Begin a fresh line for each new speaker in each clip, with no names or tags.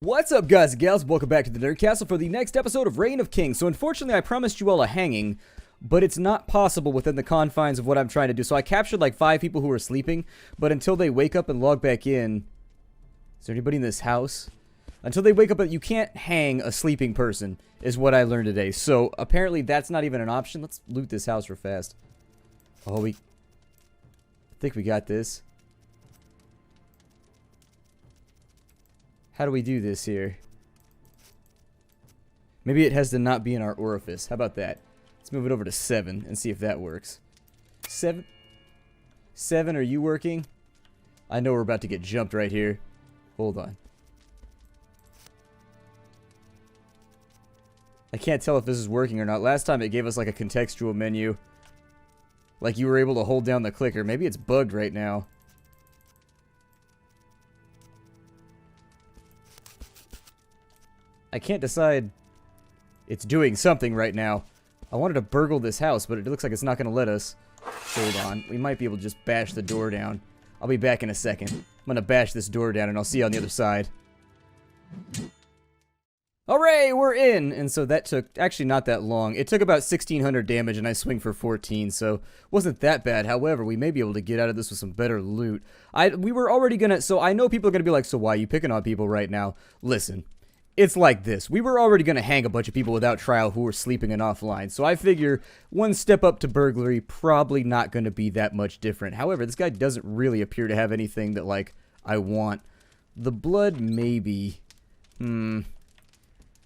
What's up, guys and gals? Welcome back to the Nerd Castle for the next episode of Reign of Kings. So unfortunately, I promised you all a hanging, but it's not possible within the confines of what I'm trying to do. So I captured like 5 people who were sleeping, but until they wake up and log back in... Is there anybody in this house? Until they wake up, you can't hang a sleeping person, is what I learned today. So apparently that's not even an option. Let's loot this house real fast. Oh, I think we got this. How do we do this here? Maybe it has to not be in our orifice. How about that? Let's move it over to 7 and see if that works. 7? 7, are you working? I know we're about to get jumped right here. Hold on. I can't tell if this is working or not. Last time it gave us like a contextual menu. Like you were able to hold down the clicker. Maybe it's bugged right now. I can't decide. It's doing something right now. I wanted to burgle this house, but it looks like it's not going to let us. Hold on. We might be able to just bash the door down. I'll be back in a second. I'm going to bash this door down, and I'll see you on the other side. Alright, we're in! And so that took, actually not that long. It took about 1,600 damage, and I swing for 14, so wasn't that bad. However, we may be able to get out of this with some better loot. We were already going to, so I know people are going to be like, so why are you picking on people right now? Listen. It's like this. We were already going to hang a bunch of people without trial who were sleeping and offline. So I figure one step up to burglary, probably not going to be that much different. However, this guy doesn't really appear to have anything that, like, I want. The blood, maybe. Can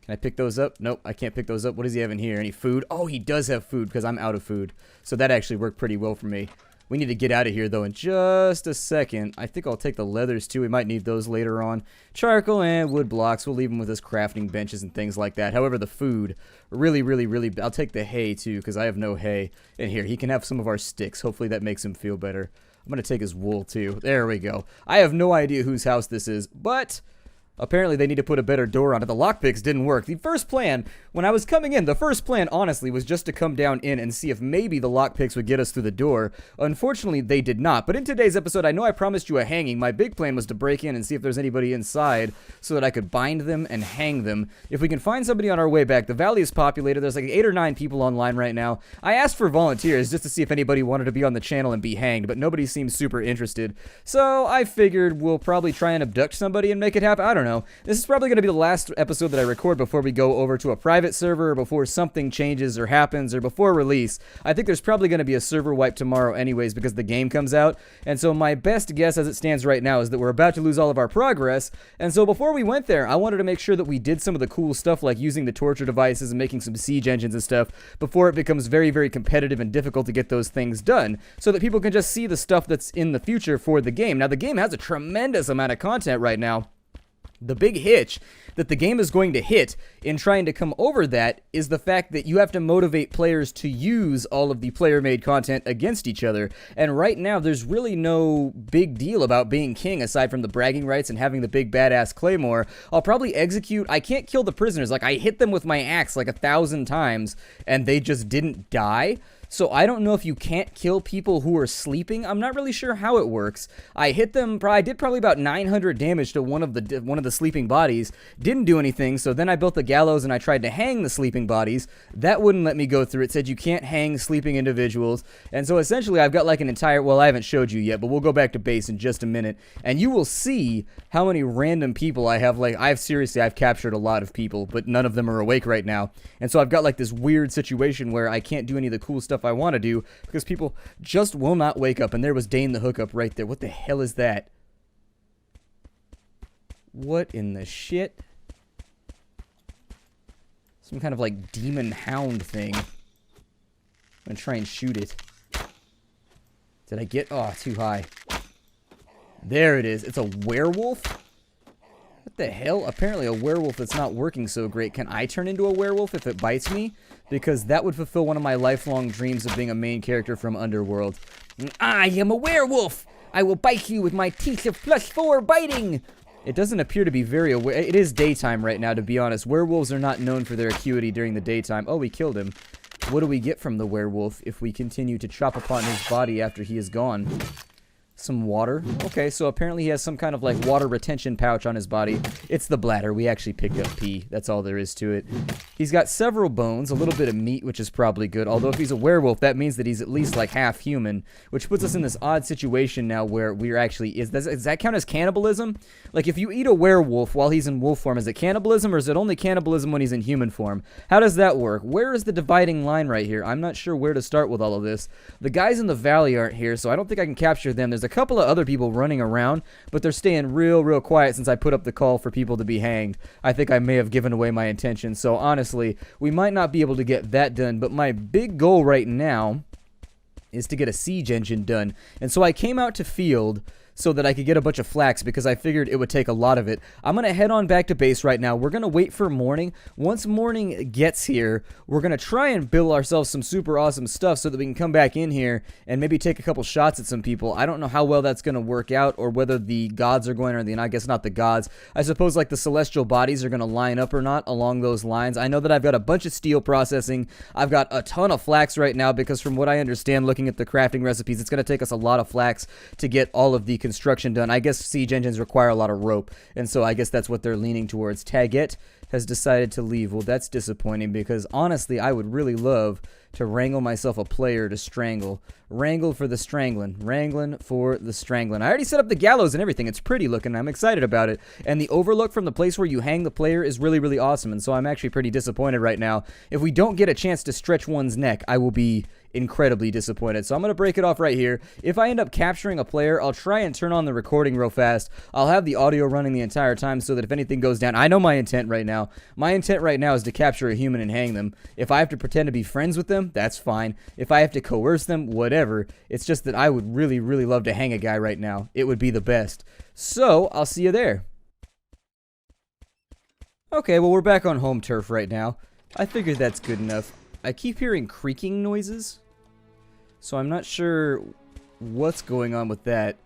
I pick those up? Nope, I can't pick those up. What does he have in here? Any food? Oh, he does have food because I'm out of food. So that actually worked pretty well for me. We need to get out of here, though, in just a second. I think I'll take the leathers, too. We might need those later on. Charcoal and wood blocks. We'll leave them with us crafting benches and things like that. However, the food, really... I'll take the hay, too, because I have no hay. And here, he can have some of our sticks. Hopefully that makes him feel better. I'm going to take his wool, too. There we go. I have no idea whose house this is, but... apparently they need to put a better door on it. The lockpicks didn't work. The first plan, when I was coming in, the first plan, honestly, was just to come down in and see if maybe the lockpicks would get us through the door. Unfortunately, they did not. But in today's episode, I know I promised you a hanging. My big plan was to break in and see if there's anybody inside so that I could bind them and hang them. If we can find somebody on our way back, the valley is populated. There's like 8 or 9 people online right now. I asked for volunteers just to see if anybody wanted to be on the channel and be hanged, but nobody seems super interested. So I figured we'll probably try and abduct somebody and make it happen. I don't know. This is probably going to be the last episode that I record before we go over to a private server, or before something changes or happens, or before release. I think there's probably going to be a server wipe tomorrow anyways because the game comes out. And so my best guess as it stands right now is that we're about to lose all of our progress. And so before we went there, I wanted to make sure that we did some of the cool stuff like using the torture devices and making some siege engines and stuff before it becomes very, very competitive and difficult to get those things done, so that people can just see the stuff that's in the future for the game. Now, the game has a tremendous amount of content right now. The big hitch that the game is going to hit in trying to come over that is the fact that you have to motivate players to use all of the player-made content against each other. And right now, there's really no big deal about being king aside from the bragging rights and having the big badass claymore. I'll probably execute... I can't kill the prisoners. Like, I hit them with my axe like 1,000 times, and they just didn't die. So I don't know if you can't kill people who are sleeping. I'm not really sure how it works. I hit them. I did probably about 900 damage to one of the sleeping bodies. Didn't do anything. So then I built the gallows and I tried to hang the sleeping bodies. That wouldn't let me go through. It said you can't hang sleeping individuals. And so essentially I've got like an entire... well, I haven't showed you yet, but we'll go back to base in just a minute, and you will see how many random people I have. Like, I've captured a lot of people, but none of them are awake right now. And so I've got like this weird situation where I can't do any of the cool stuff I want to do because people just will not wake up. And there was Dane the hookup right there. What the hell is that? What in the shit? Some kind of like demon hound thing. I'm gonna try and shoot it. Did I get... oh, too high. There it is. It's a werewolf? What the hell? Apparently a werewolf that's not working so great. Can I turn into a werewolf if it bites me? Because that would fulfill one of my lifelong dreams of being a main character from Underworld. I am a werewolf! I will bite you with my teeth of +4 biting! It doesn't appear to be very aware. It is daytime right now, to be honest. Werewolves are not known for their acuity during the daytime. Oh, we killed him. What do we get from the werewolf if we continue to chop upon his body after he is gone? Some water. Okay, so apparently he has some kind of like water retention pouch on his body. It's the bladder. We actually picked up pee. That's all there is to it. He's got several bones, a little bit of meat, which is probably good. Although if he's a werewolf, that means that he's at least like half human, which puts us in this odd situation now where we're actually... Does that count as cannibalism? Like if you eat a werewolf while he's in wolf form, is it cannibalism or is it only cannibalism when he's in human form? How does that work? Where is the dividing line right here? I'm not sure where to start with all of this. The guys in the valley aren't here, so I don't think I can capture them. There's a couple of other people running around, but they're staying real quiet since I put up the call for people to be hanged. I think I may have given away my intention, so honestly, we might not be able to get that done, but my big goal right now is to get a siege engine done. And so I came out to field so that I could get a bunch of flax because I figured it would take a lot of it. I'm going to head on back to base right now. We're going to wait for morning. Once morning gets here, we're going to try and build ourselves some super awesome stuff so that we can come back in here and maybe take a couple shots at some people. I don't know how well that's going to work out or whether the gods are going, or I guess not the gods. I suppose like the celestial bodies are going to line up or not along those lines. I know that I've got a bunch of steel processing. I've got a ton of flax right now because from what I understand looking at the crafting recipes, it's going to take us a lot of flax to get all of the construction done. I guess siege engines require a lot of rope, and so I guess that's what they're leaning towards. Taget has decided to leave. Well, that's disappointing because honestly, I would really love to wrangle myself a player to strangle. Wrangle for the strangling. Wrangling for the strangling. I already set up the gallows and everything. It's pretty looking. I'm excited about it. And the overlook from the place where you hang the player is really awesome. And so I'm actually pretty disappointed right now. If we don't get a chance to stretch one's neck, I will be incredibly disappointed. So I'm going to break it off right here. If I end up capturing a player, I'll try and turn on the recording real fast. I'll have the audio running the entire time so that if anything goes down, I know my intent right now. My intent right now is to capture a human and hang them. If I have to pretend to be friends with them, that's fine. If I have to coerce them, whatever. It's just that I would really love to hang a guy right now. It would be the best. So, I'll see you there. Okay, well, we're back on home turf right now. I figured that's good enough. I keep hearing creaking noises, so I'm not sure what's going on with that.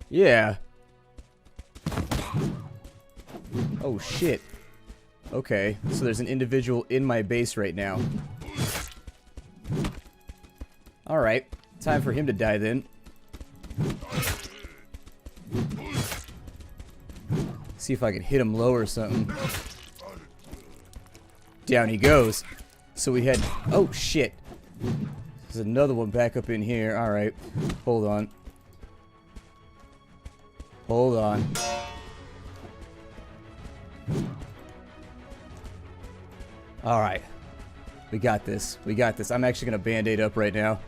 Yeah. Oh, shit. Okay, so there's an individual in my base right now. Alright, time for him to die then. See if I can hit him low or something. Down he goes. So we had... Oh, shit. There's another one back up in here. Alright, hold on. Hold on. Alright. We got this. We got this. I'm actually going to band-aid up right now.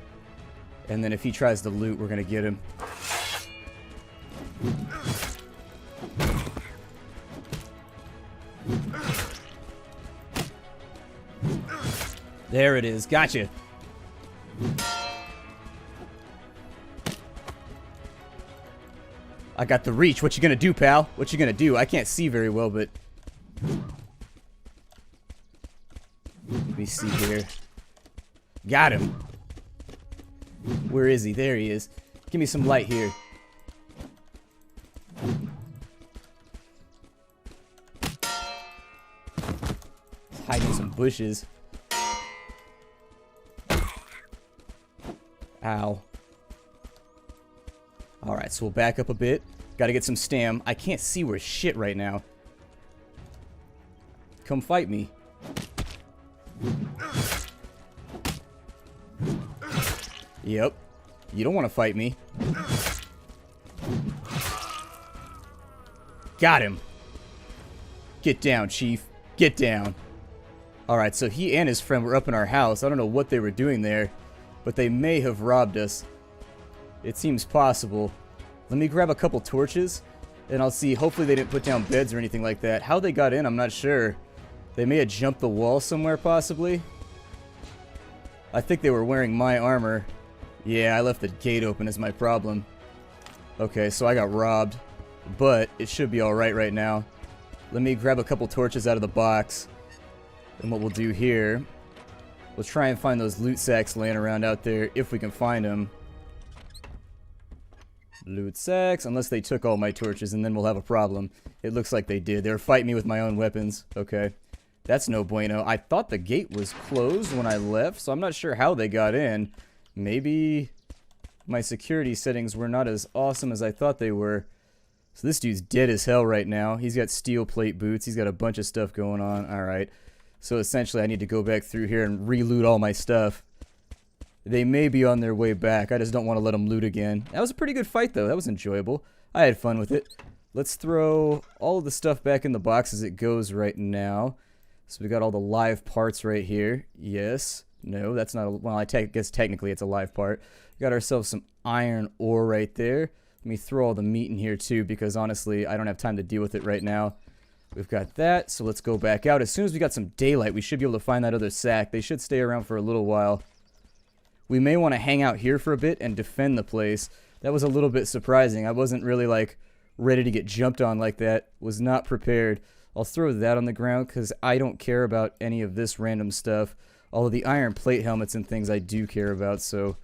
And then if he tries to loot, we're going to get him. There it is. Gotcha. I got the reach. What you gonna do, pal? What you gonna do? I can't see very well, but... Let me see here. Got him. Where is he? There he is. Give me some light here. He's hiding some bushes. Ow. Alright, so we'll back up a bit. Gotta get some stam. I can't see where shit right now. Come fight me. Yep. You don't want to fight me. Got him. Get down, Chief. Get down. Alright, so he and his friend were up in our house. I don't know what they were doing there, but they may have robbed us. It seems possible. Let me grab a couple torches, and I'll see. Hopefully they didn't put down beds or anything like that. How they got in, I'm not sure. They may have jumped the wall somewhere, possibly. I think they were wearing my armor. Yeah, I left the gate open is my problem. Okay, so I got robbed. But it should be alright right now. Let me grab a couple torches out of the box. And what we'll do here, we'll try and find those loot sacks laying around out there, if we can find them. Loot sacks, unless they took all my torches, and then we'll have a problem. It looks like they did. They were fighting me with my own weapons. Okay. That's no bueno. I thought the gate was closed when I left, so I'm not sure how they got in. Maybe my security settings were not as awesome as I thought they were. So this dude's dead as hell right now. He's got steel plate boots. He's got a bunch of stuff going on. Alright. So essentially I need to go back through here and re-loot all my stuff. They may be on their way back. I just don't want to let them loot again. That was a pretty good fight though. That was enjoyable. I had fun with it. Let's throw all of the stuff back in the box as it goes right now. So we got all the live parts right here. Yes. No, that's not a... Well, I guess technically it's a live part. We got ourselves some iron ore right there. Let me throw all the meat in here too, because honestly, I don't have time to deal with it right now. We've got that, so let's go back out. As soon as we got some daylight, we should be able to find that other sack. They should stay around for a little while. We may want to hang out here for a bit and defend the place. That was a little bit surprising. I wasn't really, like, ready to get jumped on like that. Was not prepared. I'll throw that on the ground because I don't care about any of this random stuff. All of the iron plate helmets and things I do care about, so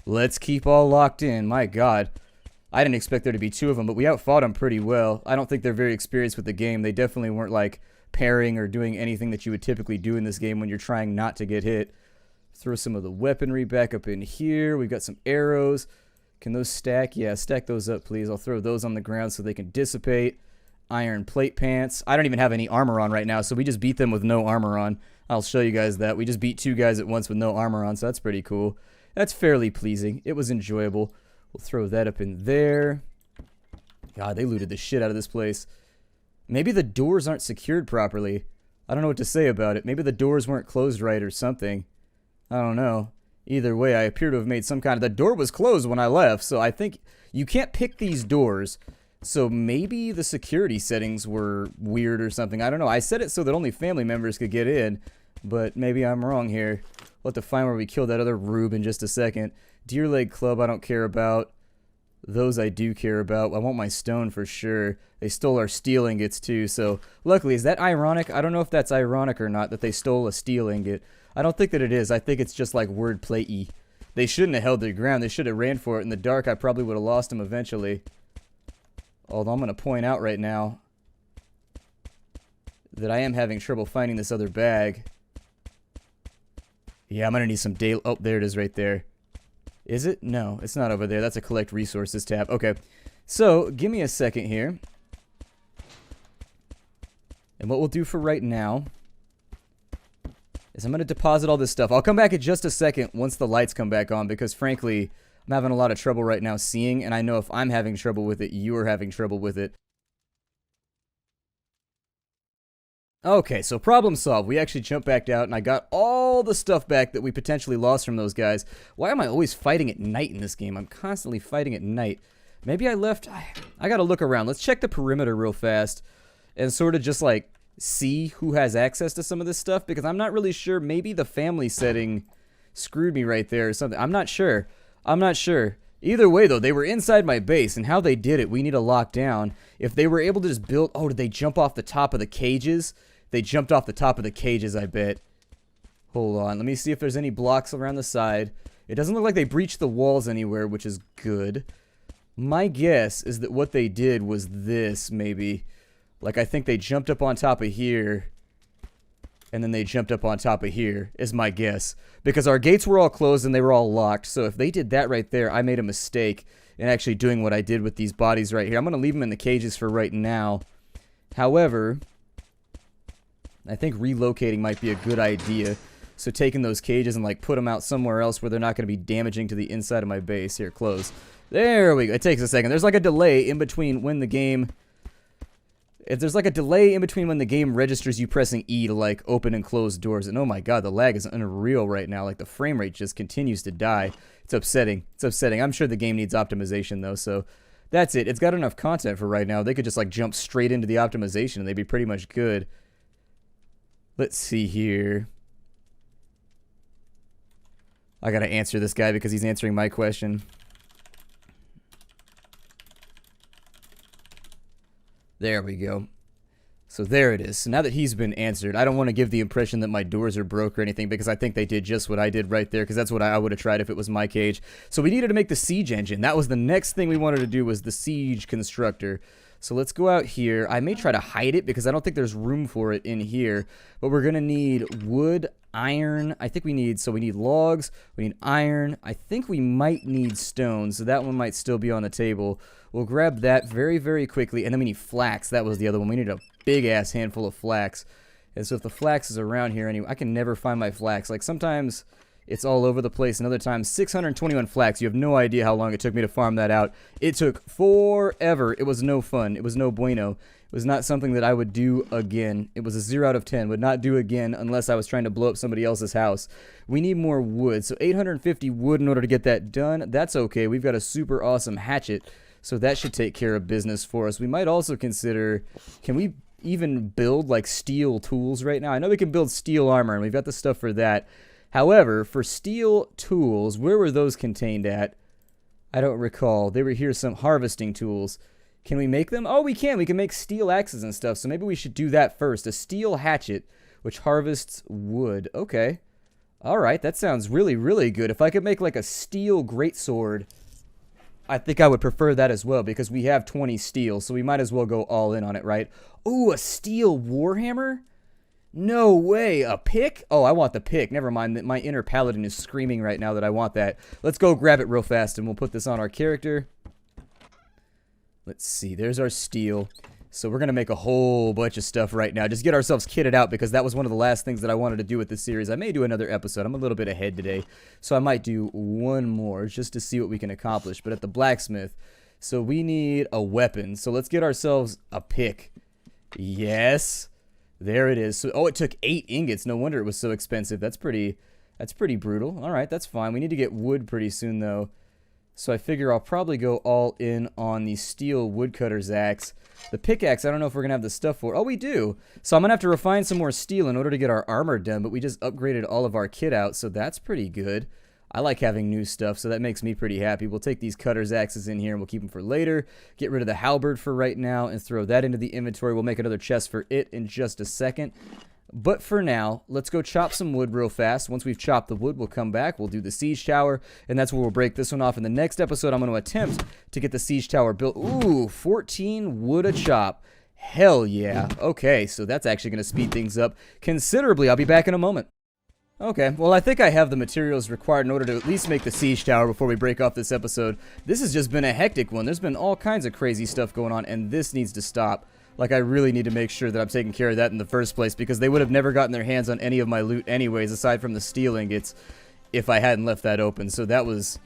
let's keep all locked in. My god. I didn't expect there to be two of them, but we outfought them pretty well. I don't think they're very experienced with the game. They definitely weren't, like, parrying or doing anything that you would typically do in this game when you're trying not to get hit. Throw some of the weaponry back up in here. We've got some arrows. Can those stack? Yeah, stack those up, please. I'll throw those on the ground so they can dissipate. Iron plate pants. I don't even have any armor on right now, so we just beat them with no armor on. I'll show you guys that. We just beat two guys at once with no armor on, so that's pretty cool. That's fairly pleasing. It was enjoyable. We'll throw that up in there. God, they looted the shit out of this place. Maybe the doors aren't secured properly. I don't know what to say about it. Maybe the doors weren't closed right or something. I don't know. Either way, I appear to have made some kind of... The door was closed when I left, so I think you can't pick these doors. So maybe the security settings were weird or something. I don't know. I set it so that only family members could get in, but maybe I'm wrong here. We'll have to find where we killed that other rube in just a second. Deer Leg Club I don't care about. Those I do care about. I want my stone for sure. They stole our steel ingots too, so luckily, is that ironic? I don't know if that's ironic or not that they stole a steel ingot. I don't think that it is. I think it's just like wordplay-y. They shouldn't have held their ground. They should have ran for it. In the dark, I probably would have lost them eventually. Although I'm going to point out right now that I am having trouble finding this other bag. Yeah, I'm going to need some day... Oh, there it is right there. Is it? No, it's not over there. That's a collect resources tab. Okay, so give me a second here. And what we'll do for right now is I'm going to deposit all this stuff. I'll come back in just a second once the lights come back on because, frankly, I'm having a lot of trouble right now seeing, and I know if I'm having trouble with it, you are having trouble with it. Okay, so problem solved. We actually jumped back out, and I got all the stuff back that we potentially lost from those guys. Why am I always fighting at night in this game? I'm constantly fighting at night. Maybe I left... I gotta look around. Let's check the perimeter real fast and sort of just, like, see who has access to some of this stuff, because I'm not really sure. Maybe the family setting screwed me right there or something. I'm not sure. I'm not sure. Either way, though, they were inside my base, and how they did it, we need to lock down. If they were able to just build... Oh, did they jump off the top of the cages? They jumped off the top of the cages, I bet. Hold on. Let me see if there's any blocks around the side. It doesn't look like they breached the walls anywhere, which is good. My guess is that what they did was this, maybe. Like, I think they jumped up on top of here, and then they jumped up on top of here, is my guess. Because our gates were all closed and they were all locked, so if they did that right there, I made a mistake in actually doing what I did with these bodies right here. I'm going to leave them in the cages for right now. However, I think relocating might be a good idea. So taking those cages and, like, put them out somewhere else where they're not going to be damaging to the inside of my base. Here, close. There we go. It takes a second. There's, like, a delay in between when the game... If there's like a delay in between when the game registers you pressing E to like open and close doors, and oh my god, the lag is unreal right now. Like the frame rate just continues to die. It's upsetting. It's upsetting. I'm sure the game needs optimization though, so that's it. It's got enough content for right now. They could just like jump straight into the optimization and they'd be pretty much good. Let's see here. I gotta answer this guy because he's answering my question. There we go. So there it is. So now that he's been answered, I don't want to give the impression that my doors are broke or anything because I think they did just what I did right there because that's what I would have tried if it was my cage. So we needed to make the siege engine. That was the next thing we wanted to do was the siege constructor. So let's go out here. I may try to hide it because I don't think there's room for it in here. But we're going to need wood, iron. I think we need logs. We need iron. I think we might need stone. So that one might still be on the table. We'll grab that very, very quickly. And then we need flax. That was the other one. We need a big-ass handful of flax. And so if the flax is around here anyway, I can never find my flax. Like sometimes it's all over the place, and other times 621 flax. You have no idea how long it took me to farm that out. It took forever. It was no fun. It was no bueno. It was not something that I would do again. It was a 0 out of 10. Would not do again unless I was trying to blow up somebody else's house. We need more wood. So 850 wood in order to get that done. That's okay. We've got a super awesome hatchet, so that should take care of business for us. We might also consider, can we even build like steel tools right now? I know we can build steel armor, and we've got the stuff for that. However, for steel tools, where were those contained at? I don't recall. They were here, some harvesting tools. Can we make them? Oh, we can. We can make steel axes and stuff, so maybe we should do that first. A steel hatchet, which harvests wood. Okay. All right, that sounds really, really good. If I could make like a steel greatsword, I think I would prefer that as well, because we have 20 steel, so we might as well go all in on it, right? Ooh, a steel warhammer? No way, a pick? Oh, I want the pick. Never mind, my inner paladin is screaming right now that I want that. Let's go grab it real fast, and we'll put this on our character. Let's see, there's our steel. So we're going to make a whole bunch of stuff right now. Just get ourselves kitted out, because that was one of the last things that I wanted to do with this series. I may do another episode. I'm a little bit ahead today, so I might do one more just to see what we can accomplish. But at the blacksmith, so we need a weapon. So let's get ourselves a pick. Yes. There it is. So, oh, it took 8 ingots. No wonder it was so expensive. That's pretty brutal. All right, that's fine. We need to get wood pretty soon, though. So I figure I'll probably go all in on the steel woodcutter's axe. The pickaxe, I don't know if we're going to have the stuff for. Oh, we do. So I'm going to have to refine some more steel in order to get our armor done, but we just upgraded all of our kit out, so that's pretty good. I like having new stuff, so that makes me pretty happy. We'll take these cutter's axes in here, and we'll keep them for later. Get rid of the halberd for right now, and throw that into the inventory. We'll make another chest for it in just a second. But for now, let's go chop some wood real fast. Once we've chopped the wood, we'll come back. We'll do the siege tower, and that's where we'll break this one off. In the next episode, I'm going to attempt to get the siege tower built. Ooh, 14 wood a chop. Hell yeah. Okay, so that's actually going to speed things up considerably. I'll be back in a moment. Okay, well, I think I have the materials required in order to at least make the siege tower before we break off this episode. This has just been a hectic one. There's been all kinds of crazy stuff going on, and this needs to stop. Like, I really need to make sure that I'm taking care of that in the first place, because they would have never gotten their hands on any of my loot anyways, aside from the steel ingots, if I hadn't left that open. So that was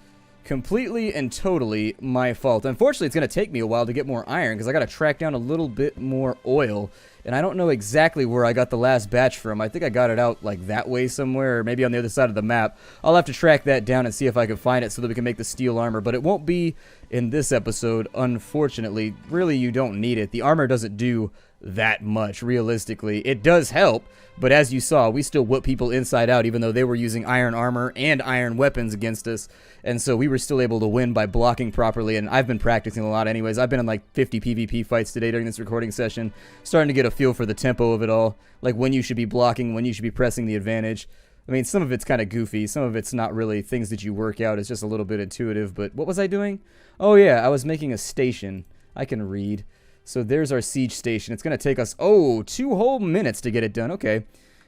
completely and totally my fault. Unfortunately, it's going to take me a while to get more iron, because I got to track down a little bit more oil. And I don't know exactly where I got the last batch from. I think I got it out like that way somewhere, or maybe on the other side of the map. I'll have to track that down and see if I can find it so that we can make the steel armor. But it won't be in this episode, unfortunately. Really, you don't need it. The armor doesn't do that much, realistically. It does help, but as you saw, we still whip people inside out, even though they were using iron armor and iron weapons against us. And so we were still able to win by blocking properly, and I've been practicing a lot anyways. I've been in like 50 PvP fights today during this recording session, starting to get a feel for the tempo of it all, like when you should be blocking, when you should be pressing the advantage. I mean, some of it's kind of goofy, some of it's not really things that you work out, it's just a little bit intuitive, but what was I doing? Oh yeah, I was making a station. I can read. So there's our siege station. It's going to take us, 2 whole minutes to get it done. Okay,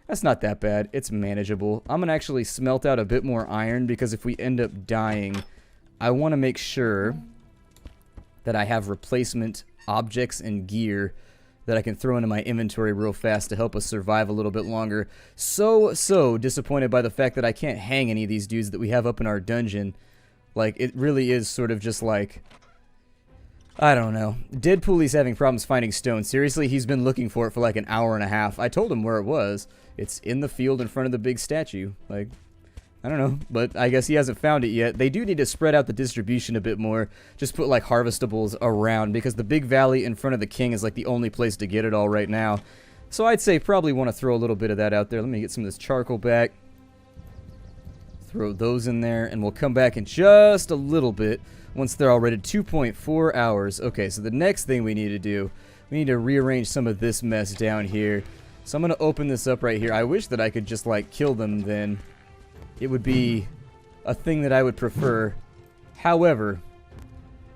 that's not that bad. It's manageable. I'm going to actually smelt out a bit more iron, because if we end up dying, I want to make sure that I have replacement objects and gear that I can throw into my inventory real fast to help us survive a little bit longer. So disappointed by the fact that I can't hang any of these dudes that we have up in our dungeon. Like, it really is sort of just like, I don't know. Deadpool is having problems finding stone. Seriously, he's been looking for it for like an hour and a half. I told him where it was. It's in the field in front of the big statue. Like, I don't know, but I guess he hasn't found it yet. They do need to spread out the distribution a bit more. Just put like harvestables around, because the big valley in front of the king is like the only place to get it all right now. So I'd say probably want to throw a little bit of that out there. Let me get some of this charcoal back. Throw those in there, and we'll come back in just a little bit once they're all ready. 2.4 hours. Okay, so the next thing we need to do, we need to rearrange some of this mess down here. So I'm going to open this up right here. I wish that I could just like kill them then. It would be a thing that I would prefer. However,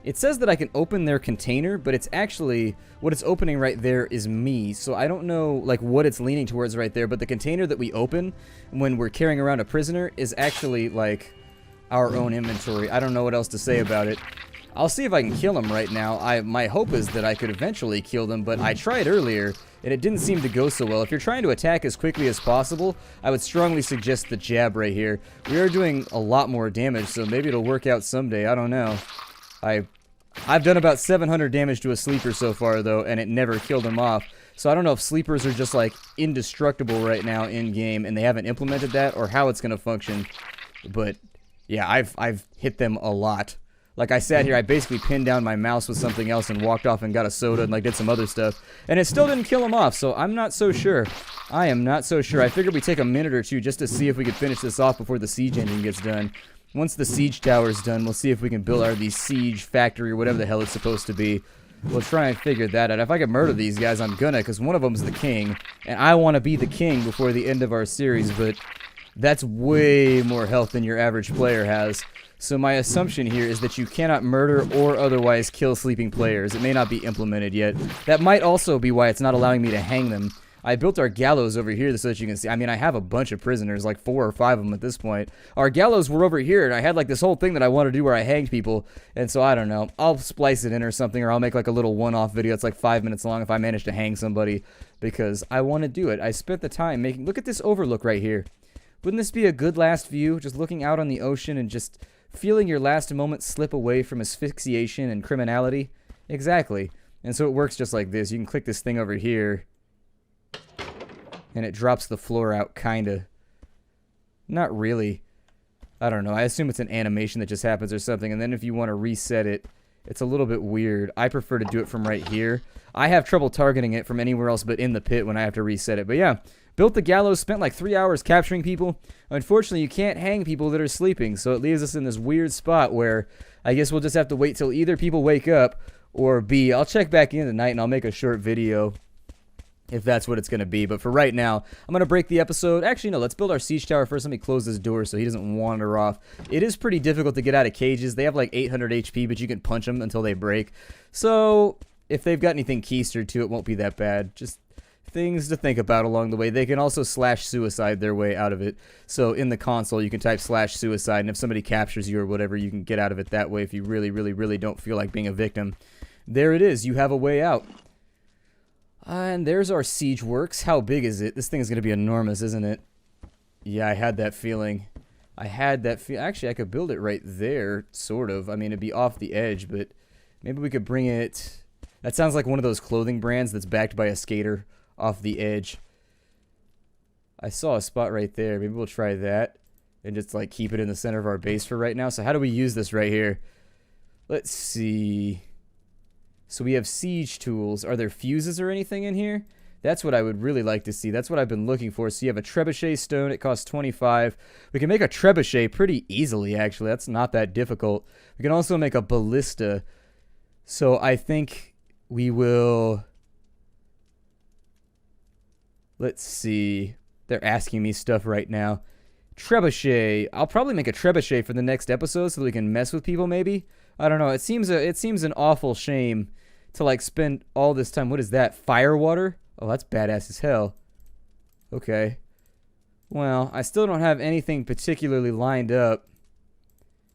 It says that I can open their container, but it's actually, what it's opening right there is me. So I don't know like what it's leaning towards right there, but the container that we open when we're carrying around a prisoner is actually like our own inventory. I don't know what else to say about it. I'll see if I can kill him right now. My hope is that I could eventually kill them, but I tried earlier, and it didn't seem to go so well. If you're trying to attack as quickly as possible, I would strongly suggest the jab right here. We are doing a lot more damage, so maybe it'll work out someday. I don't know. I've done about 700 damage to a sleeper so far, though, and it never killed him off. So I don't know if sleepers are just, like, indestructible right now in-game, and they haven't implemented that, or how it's going to function. But, yeah, I've hit them a lot. Like I sat here, I basically pinned down my mouse with something else and walked off and got a soda and like did some other stuff. And it still didn't kill him off, so I'm not so sure. I am not so sure. I figured we'd take a minute or two just to see if we could finish this off before the siege engine gets done. Once the siege tower's done, we'll see if we can build the siege factory or whatever the hell it's supposed to be. We'll try and figure that out. If I can murder these guys, I'm gonna, because one of them's the king. And I want to be the king before the end of our series, but that's way more health than your average player has. So my assumption here is that you cannot murder or otherwise kill sleeping players. It may not be implemented yet. That might also be why it's not allowing me to hang them. I built our gallows over here so that you can see. I mean, I have a bunch of prisoners, like 4 or 5 of them at this point. Our gallows were over here, and I had like this whole thing that I wanted to do where I hanged people. And so I don't know. I'll splice it in or something, or I'll make like a little one-off video. It's like 5 minutes long if I manage to hang somebody, because I want to do it. I spent the time making. Look at this overlook right here. Wouldn't this be a good last view? Just looking out on the ocean and just feeling your last moment slip away from asphyxiation and criminality? Exactly. And so it works just like this. You can click this thing over here, and it drops the floor out, kinda. Not really. I don't know. I assume it's an animation that just happens or something, and then if you want to reset it, it's a little bit weird. I prefer to do it from right here. I have trouble targeting it from anywhere else but in the pit when I have to reset it. But yeah, built the gallows, spent like 3 hours capturing people. Unfortunately, you can't hang people that are sleeping, so it leaves us in this weird spot where I guess we'll just have to wait till either people wake up, or B, I'll check back in tonight and I'll make a short video if that's what it's going to be. But for right now, I'm going to break the episode. Actually, no, let's build our siege tower first. Let me close this door so he doesn't wander off. It is pretty difficult to get out of cages. They have like 800 HP, but you can punch them until they break. So if they've got anything keistered to it, won't be that bad. Just things to think about along the way. They can also slash suicide their way out of it. So in the console, you can type slash suicide, and if somebody captures you or whatever, you can get out of it that way if you really, really, really don't feel like being a victim. There it is. You have a way out. And there's our siege works. How big is it? This thing is going to be enormous, isn't it? Yeah, I had that feeling. Actually, I could build it right there, sort of. I mean, it'd be off the edge, but maybe we could bring it. That sounds like one of those clothing brands that's backed by a skater off the edge. I saw a spot right there. Maybe we'll try that and just like keep it in the center of our base for right now. So how do we use this right here? Let's see. So we have siege tools. Are there fuses or anything in here? That's what I would really like to see. That's what I've been looking for. So you have a trebuchet stone. It costs 25. We can make a trebuchet pretty easily, actually. That's not that difficult. We can also make a ballista. So I think we will... Let's see. They're asking me stuff right now. Trebuchet. I'll probably make a trebuchet for the next episode so that we can mess with people, maybe. I don't know. It seems an awful shame to like spend all this time. What is that? Firewater? Oh, that's badass as hell. Okay. Well, I still don't have anything particularly lined up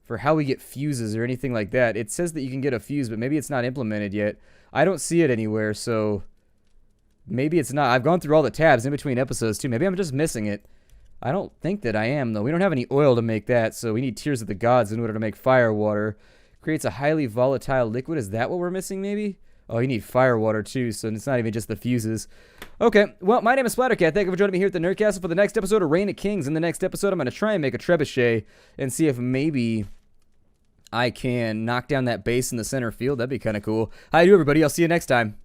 for how we get fuses or anything like that. It says that you can get a fuse, but maybe it's not implemented yet. I don't see it anywhere, so maybe it's not. I've gone through all the tabs in between episodes too. Maybe I'm just missing it. I don't think that I am, though. We don't have any oil to make that, so we need Tears of the Gods in order to make firewater. Creates a highly volatile liquid. Is that what we're missing, maybe? Oh, you need firewater, too, so it's not even just the fuses. Okay, well, my name is Splattercat. Thank you for joining me here at the Nerdcastle for the next episode of Reign of Kings. In the next episode, I'm going to try and make a trebuchet and see if maybe I can knock down that base in the center field. That'd be kind of cool. Hi, everybody. I'll see you next time.